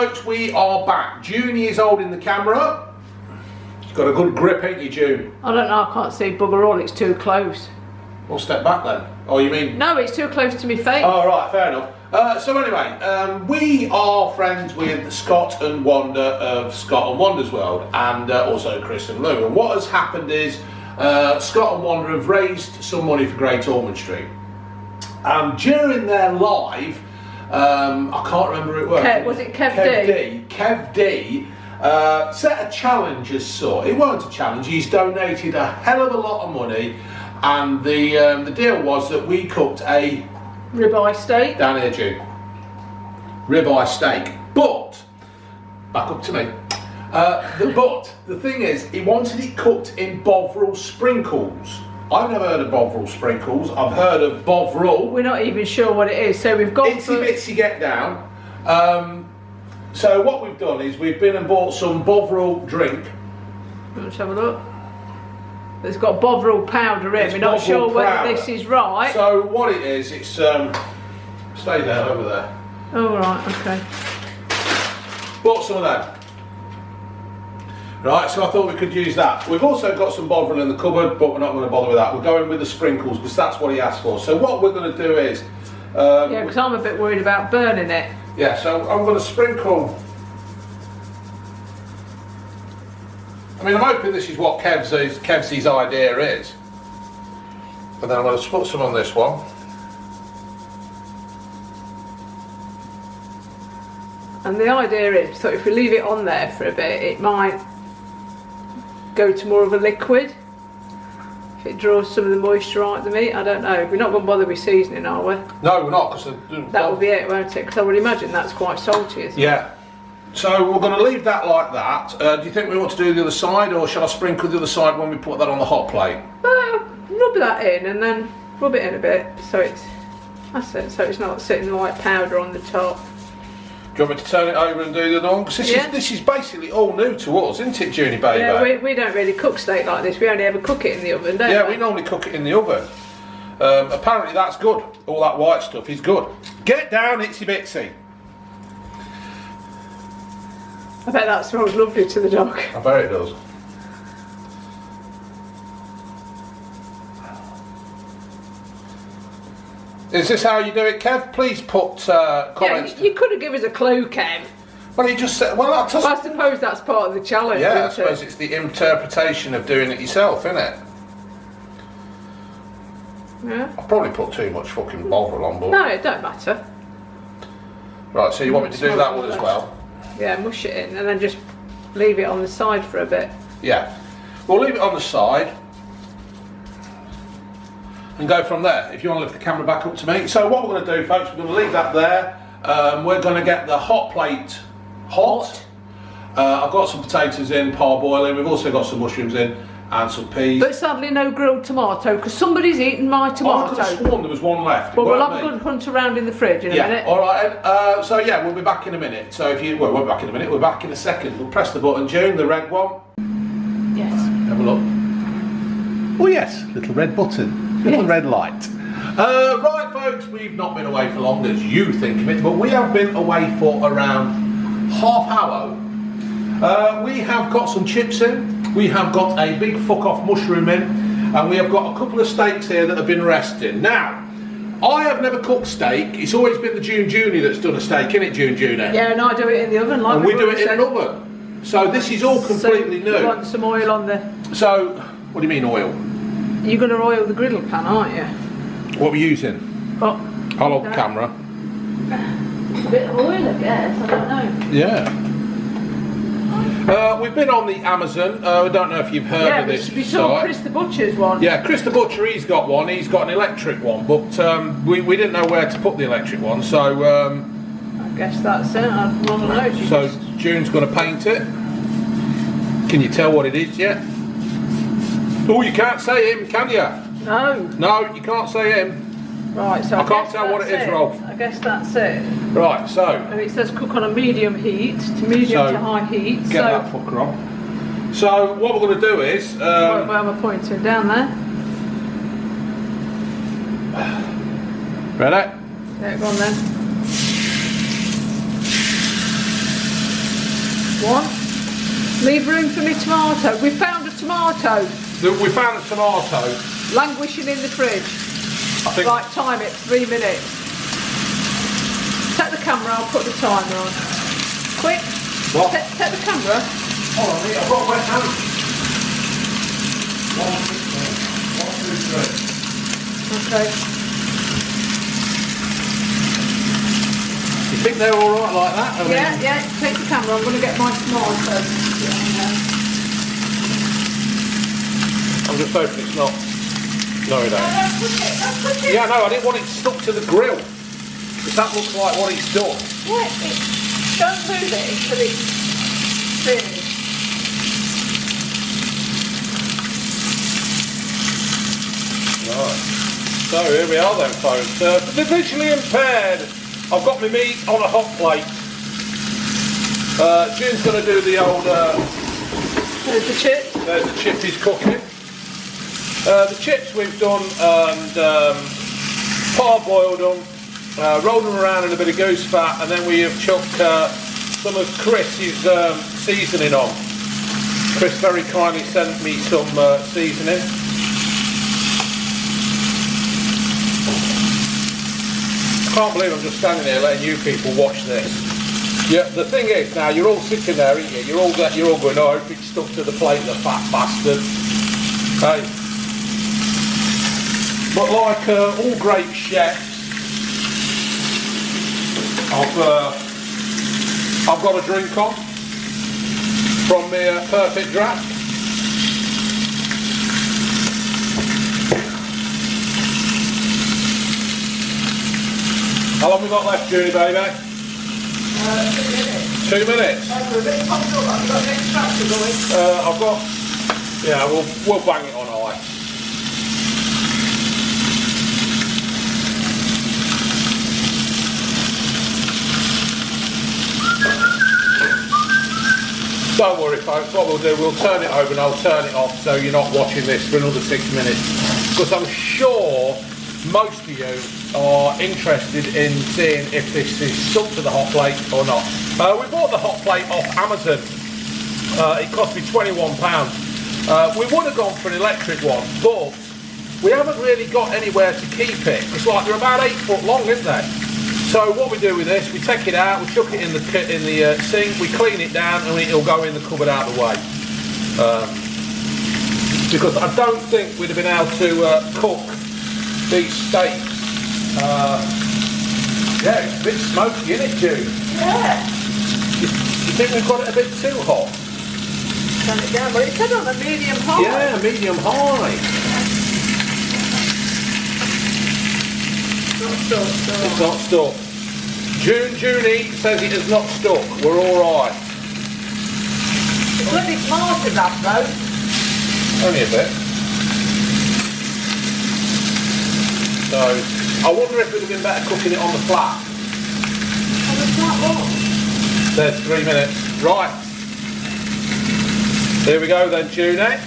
folks, we are back. Junie is holding the camera. She's got a good grip, ain't you, June? I don't know, I can't see bugger all, it's too close. We'll step back then. Oh, you mean? No, it's too close to my face. Oh, right, fair enough. So anyway, we are friends with Scott and Wanda of Scott and Wanda's World, and also Chris and Lou. And what has happened is Scott and Wanda have raised some money for Great Ormond Street. And during their live, I can't remember who it was. Was it Kev D? Kev D set a challenge as sort. It wasn't a challenge. He's donated a hell of a lot of money, and the deal was that we cooked a ribeye steak. Down here, June. Ribeye steak. But back up to me. But the thing is, he wanted it cooked in Bovril sprinkles. I've never heard of Bovril sprinkles. I've heard of Bovril. We're not even sure what it is, so we've got Itsy bitsy get down. So what we've done is we've been and bought some Bovril drink. Let's have a look. It's got Bovril powder in. We're not sure whether this is right. So what it is, it's stay there, over there. Oh right, okay. Bought some of that. Right, so I thought we could use that. We've also got some Bovril in the cupboard, but we're not going to bother with that. We're going with the sprinkles because that's what he asked for. So what we're going to do is... yeah, because I'm a bit worried about burning it. Yeah, so I'm going to sprinkle... I mean, I'm hoping this is what Kev's idea is. But then I'm going to put some on this one. And the idea is, so if we leave it on there for a bit, it might go to more of a liquid. If it draws some of the moisture out of the meat, I don't know. We're not going to bother with seasoning, are we? No, we're not, because... That will be it, won't it? Because I would imagine that's quite salty, isn't it? Yeah. So we're going to leave that like that. Do you think we want to do the other side, or shall I sprinkle the other side when we put that on the hot plate? Rub that in and then rub it in a bit, so that's it, so it's not sitting like powder on the top. Do you want me to turn it over and do the other one? Because this is basically all new to us, isn't it, Junie baby? Yeah, we don't really cook steak like this. We only ever cook it in the oven, don't we? Yeah, we normally cook it in the oven. Apparently that's good. All that white stuff is good. Get down, itsy bitsy. I bet that smells lovely to the dog. I bet it does. Is this how you do it, Kev? Please put comments. Yeah, you could have given us a clue, Kev. Well, he just said... Well, I suppose that's part of the challenge, yeah, I isn't suppose it? it's the interpretation of doing it yourself, isn't it? Yeah. I probably put too much fucking Bovril on, but... No, it don't matter. Right, so you want me to do that one as well? Yeah, mush it in and then just leave it on the side for a bit. Yeah. We'll leave it on the side and go from there, if you want to lift the camera back up to me. So what we're going to do, folks, we're going to leave that there. We're going to get the hot plate hot. I've got some potatoes in, parboiling. We've also got some mushrooms in and some peas. But sadly no grilled tomato, because somebody's eaten my tomato. I could have sworn there was one left. Well, we'll have a good hunt around in the fridge in a minute. All right. So yeah, we'll be back in a minute. So if you, well, we're back in a minute. We're back in a second. We'll press the button, June, the red one. Yes. Have a look. Oh yes, little red button, little red light. Right, folks, we've not been away for long as you think of it, but we have been away for around half hour. We have got some chips in. We have got a big fuck off mushroom in, and we have got a couple of steaks here that have been resting. Now, I have never cooked steak. It's always been the Junie that's done a steak, innit, Junie? Yeah, and I do it in the oven, like and we do it in an oven. So this is all completely new. You want some oil on the... So, what do you mean oil? You're going to oil the griddle pan, aren't you? What are we using? Oh, I'll hold the camera. A bit of oil, I guess. I don't know. Yeah. We've been on the Amazon. I don't know if you've heard of this we saw site. Chris the Butcher's one. Yeah, Chris the Butcher, he's got one. He's got an electric one, but we didn't know where to put the electric one, so... I guess that's it. I don't know. So June's going to paint it. Can you tell what it is yet? Oh, you can't say him, can you? No. No, you can't say him. Right, so I can't tell what it is, Rolf. I guess that's it. Right, so... And it says cook on a medium heat, to medium to high heat. Get that fucker on. So, what we're going to do is... Right, where am I pointing? Down there? Ready? Yeah, go on then. One. Leave room for me tomato. We found a tomato We found a tomato. languishing in the fridge. I think. Right, time it, 3 minutes. Take the camera, I'll put the timer on. Quick. What? Take the camera. Hold on, I've got wet hands. 1, 2, 3. Okay. You think they're all right like that? Yeah, take the camera. I'm going to get my tomato. I'm just hoping it's not. No, it ain't. Don't push it. Yeah, no, I didn't want it stuck to the grill. Because that looks like what it's done. Yeah, don't move it until it's finished. Right. So here we are then, folks. For the visually impaired, I've got my meat on a hot plate. June's going to do the old... There's the chips. There's the chippies cooking. The chips we've done and parboiled them, rolled them around in a bit of goose fat, and then we have chucked some of Chris's seasoning on. Chris very kindly sent me some seasoning. I can't believe I'm just standing here letting you people watch this. Yeah, the thing is now you're all sitting there, aren't you? You're all going, oh, I hope it's stuck to the plate, the fat bastard. Hey. But like all great chefs, I've got a drink on from the Perfect Draft. How long we got left, Julie, baby? 2 minutes. 2 minutes. We're a bit pumped up. I've got an extractor going. I've got. Yeah, we'll bang it on high. Don't worry, folks. What we'll do, we'll turn it over and I'll turn it off so you're not watching this for another 6 minutes. Because I'm sure most of you are interested in seeing if this is stuck to the hot plate or not. We bought the hot plate off Amazon. It cost me £21. We would have gone for an electric one, but we haven't really got anywhere to keep it. It's like they're about 8 foot long, isn't they? So what we do with this, we take it out, we chuck it in the sink, we clean it down, and it'll go in the cupboard out of the way. Because I don't think we'd have been able to cook these steaks. Yeah, it's a bit smoky, isn't it, Jude? Yeah. You think we've got it a bit too hot? Turn it down, but it said on a medium high. Yeah, medium high. It's not stuck. Junie says it is not stuck. We're all right. It's bloody tomato that though. Only a bit. So, I wonder if it would have been better cooking it on the flat. On the flat what? There's 3 minutes. Right. Here we go then, Junie.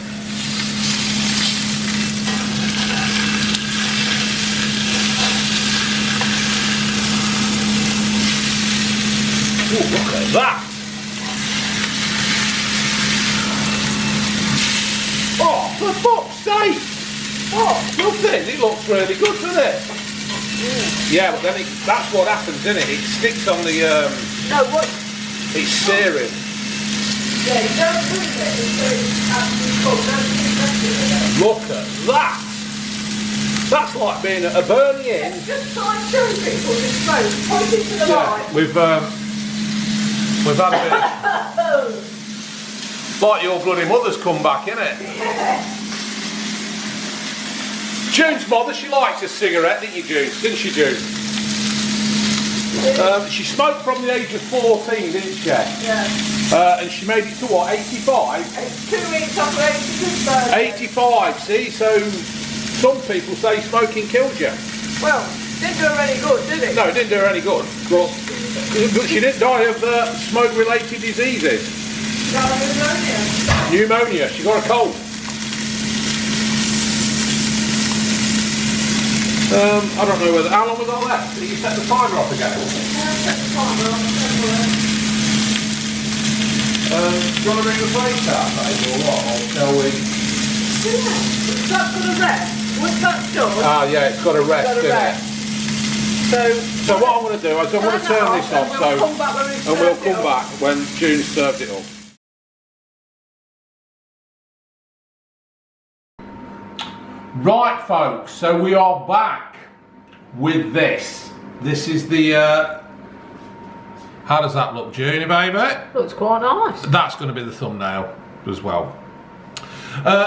Ooh, look at that! Oh, for fuck's sake! Oh, nothing. It looks really good, doesn't it? Yeah, but then that's what happens, isn't it? It sticks on the... No, what? It's searing. Yeah, you don't move it until it's actually cooked. Don't keep messing with it. Look at that! That's like being at a burning in. It's just like showing people the smoke. Point it to the light. We've had a bit of... Like your bloody mother's come back, innit? Yeah. June's mother, she likes a cigarette, didn't you, June? Didn't she, June? She smoked from the age of 14, didn't she? Yeah. And she made it to what, 85? It's 2 weeks after 85 birthday. 85, see? So some people say smoking kills you. Well, didn't do her any good, did it? No, it didn't do her any good. But she didn't die of smoke-related diseases. She got pneumonia. Pneumonia, she got a cold. I don't know whether... How long we got left? Did you set the timer off again? Yeah, set the timer off. you want to bring the plate out, mate, or what? Or shall we? Yeah. That's got a rest. Once that's done. Ah, yeah, it's got a rest, Got a isn't rest. it? So what I'm going to do is I'm going to turn this off, and we'll come back when June's served it up. Right, folks, so we are back with this. This is the, how does that look, Junie, baby? Looks quite nice. That's going to be the thumbnail as well.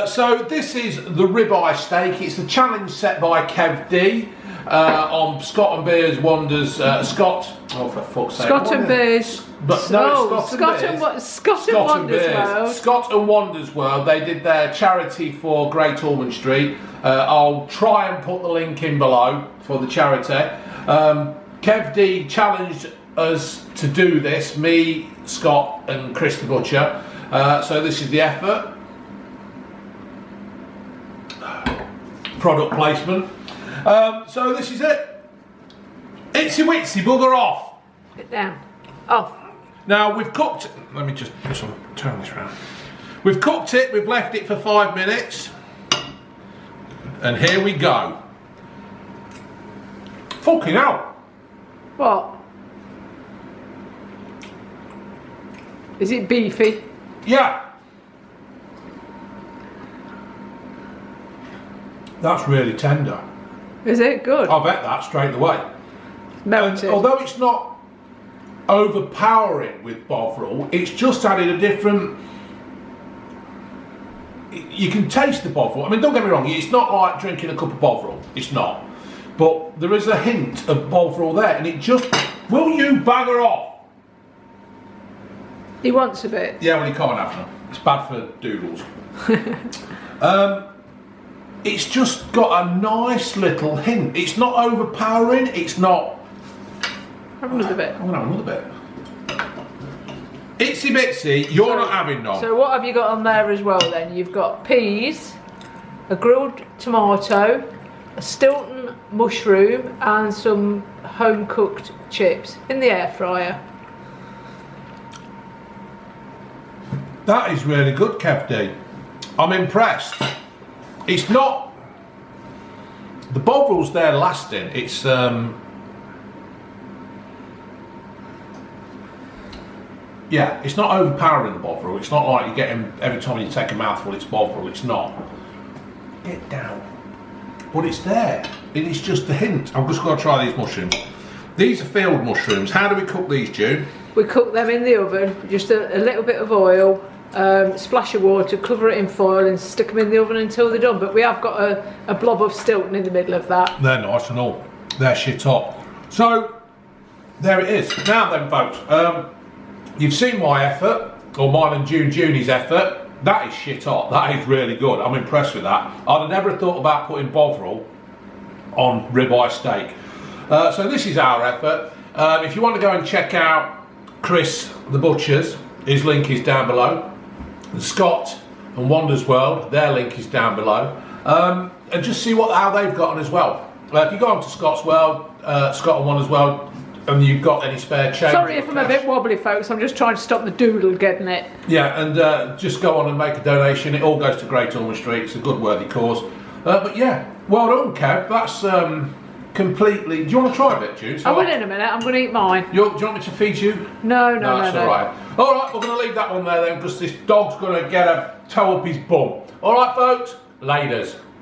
So this is the ribeye steak. It's the challenge set by Kev D on Scott and Beers Wanda's, Scott, oh for fuck's sake. Scott and Beers. But no, Scott and Wanda's World. Scott and Wanda's World. They did their charity for Great Ormond Street. I'll try and put the link in below for the charity. Kev D challenged us to do this, me, Scott and Chris the Butcher. So this is the effort. Product placement. So this is it. Itsy witsy, bugger off. Get down. Off. Now we've cooked, let me just turn this around. We've cooked it, we've left it for 5 minutes. And here we go. Fucking hell. What? Is it beefy? Yeah. That's really tender. Is it good? I'll bet that straight away. Melted. And although it's not overpowering with Bovril, it's just added a different. You can taste the Bovril. I mean, don't get me wrong, it's not like drinking a cup of Bovril. It's not. But there is a hint of Bovril there, and it just. Will you bagger off? He wants a bit. Yeah, well, you can't have them. It's bad for doodles. It's just got a nice little hint. It's not overpowering. It's not. Have another bit. I'm going to have another bit. Itsy bitsy, you're not having none. So what have you got on there as well then? You've got peas, a grilled tomato, a Stilton mushroom and some home cooked chips in the air fryer. That is really good, Kev D. I'm impressed. It's not. The Bovril's there lasting. It's yeah, it's not overpowering the Bovril. It's not like you're getting every time you take a mouthful. It's Bovril. It's not. Get down. But it's there. It is just a hint. I'm just going to try these mushrooms. These are field mushrooms. How do we cook these, June? We cook them in the oven. Just a little bit of oil. Splash of water, cover it in foil and stick them in the oven until they're done. But we have got a blob of Stilton in the middle of that. They're nice and all. They're shit hot. So, there it is. Now then, folks, you've seen my effort, or mine and Junie's effort. That is shit hot. That is really good. I'm impressed with that. I'd have never thought about putting Bovril on ribeye steak. So this is our effort. If you want to go and check out Chris the Butcher's, his link is down below. Scott and Wanda's World, their link is down below. And just see how they've gotten as well. If you go on to Scott's World, Scott and Wanda's World, and you've got any spare change. Sorry if I'm a bit wobbly, folks. I'm just trying to stop the doodle getting it. Yeah, and just go on and make a donation. It all goes to Great Ormond Street. It's a good, worthy cause. But yeah, well done, Kev. That's completely. Do you want to try a bit, Jude? I will in a minute. I'm going to eat mine. Do you want me to feed you? No. That's all right. All right, we're going to leave that one there then, because this dog's going to get a toe up his bum. All right, folks. Laters.